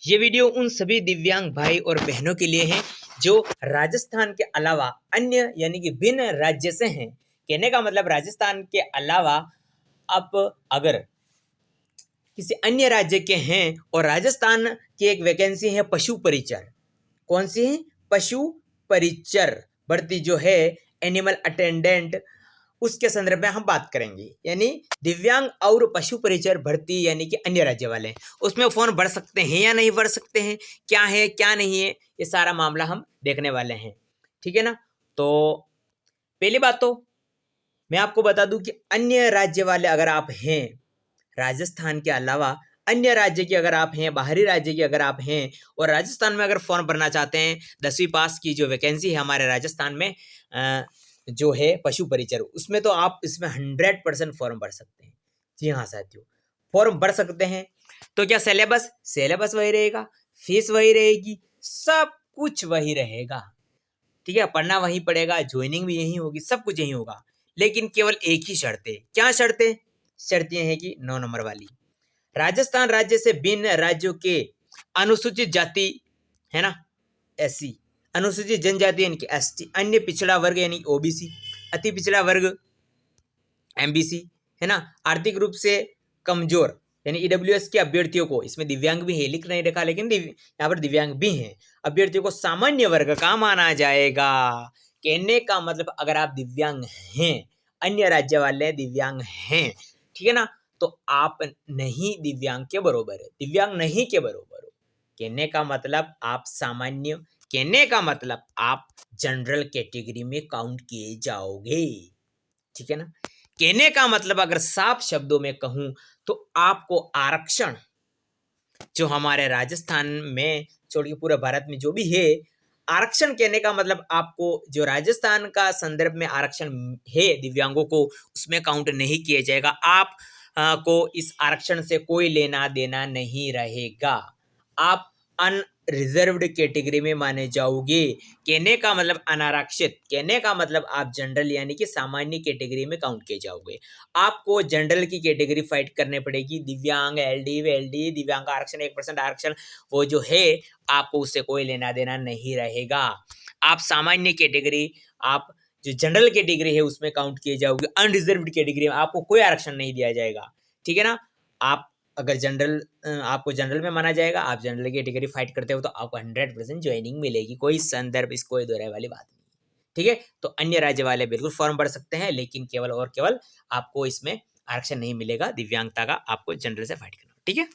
ये वीडियो उन सभी दिव्यांग भाई और बहनों के लिए है जो राजस्थान के अलावा अन्य यानी कि भिन्न राज्य से हैं। कहने का मतलब राजस्थान के अलावा आप अगर किसी अन्य राज्य के हैं और राजस्थान की एक वैकेंसी है पशु परिचर। कौन सी है? पशु परिचर भर्ती जो है एनिमल अटेंडेंट, उसके संदर्भ में हम बात करेंगे। यानी दिव्यांग और पशु परिचर भर्ती यानी कि अन्य राज्य वाले उसमें फॉर्म भर सकते हैं या नहीं भर सकते हैं, क्या है क्या नहीं है, ये सारा मामला हम देखने वाले हैं। ठीक है ना। तो पहली बात तो मैं आपको बता दूं कि अन्य राज्य वाले अगर आप हैं, राजस्थान के अलावा अन्य राज्य के अगर आप हैं, बाहरी राज्य के अगर आप हैं और राजस्थान में अगर फॉर्म भरना चाहते हैं, 10वीं पास की जो वैकेंसी है हमारे राजस्थान में जो है पशु परिचर, उसमें तो आप इसमें 100% फॉर्म भर सकते हैं। जी हाँ साथियों, फॉर्म भर सकते हैं। तो क्या सिलेबस वही रहेगा, फीस वही रहेगी, सब कुछ वही रहेगा। ठीक है, पढ़ना वही पड़ेगा, ज्वाइनिंग भी यही होगी, सब कुछ यही होगा। लेकिन केवल एक ही शर्त है। क्या शर्तें? शर्तें हैं कि 9 नंबर वाली, राजस्थान राज्य से भिन्न राज्यों के अनुसूचित जाति है ना, एससी, अनुसूचित जनजाति यानी कि एसटी, अन्य पिछड़ा वर्ग यानी ओबीसी, अति पिछड़ा वर्ग एमबीसी है ना, आर्थिक रूप से कमजोर यानी ईडब्ल्यूएस के अभ्यर्थियों को, इसमें दिव्यांग भी है, लिख नहीं रखा लेकिन यहाँ पर दिव्यांग भी हैं, अभ्यर्थियों को सामान्य वर्ग का माना जाएगा। कहने का मतलब अगर आप दिव्यांग हैं, अन्य राज्य वाले दिव्यांग हैं, ठीक है ना, तो आप नहीं दिव्यांग के बरोबर है, दिव्यांग नहीं के बरोबर हो। कहने का मतलब आप सामान्य, कहने का मतलब आप जनरल कैटेगरी में काउंट किए जाओगे। ठीक है ना। कहने का मतलब अगर साफ शब्दों में कहूं तो आपको आरक्षण जो हमारे राजस्थान में छोड़ के पूरे भारत में जो भी है, आरक्षण कहने का मतलब आपको जो राजस्थान का संदर्भ में आरक्षण है दिव्यांगों को, उसमें काउंट नहीं किया जाएगा। आप को इस आरक्षण से कोई लेना देना नहीं रहेगा। आप अनरिजर्व्ड कैटेगरी में माने जाओगे। कहने का मतलब अनारक्षित, कहने का मतलब आप जनरल यानी कि सामान्य कैटेगरी में काउंट किए जाओगे। आपको जनरल की कैटेगरी फाइट करनी पड़ेगी। दिव्यांग, एलडी, वेलडी, दिव्यांग आरक्षण, 1% आरक्षण, वो जो है आपको उससे कोई लेना देना नहीं रहेगा। आप सामान्य कैटेगरी, आप जो जनरल कैटेगरी है उसमें काउंट किए जाओगे। अनरिजर्व्ड कैटेगरी में आपको कोई आरक्षण नहीं दिया जाएगा। ठीक है ना। आप अगर जनरल, आपको जनरल में माना जाएगा, आप जनरल कैटेगरी फाइट करते हो तो आपको 100% ज्वाइनिंग मिलेगी। कोई संदर्भ इस कोई दोहराए वाली बात नहीं। ठीक है। तो अन्य राज्य वाले बिल्कुल फॉर्म भर सकते हैं, लेकिन केवल और केवल आपको इसमें आरक्षण नहीं मिलेगा दिव्यांगता का, आपको जनरल से फाइट करना। ठीक है।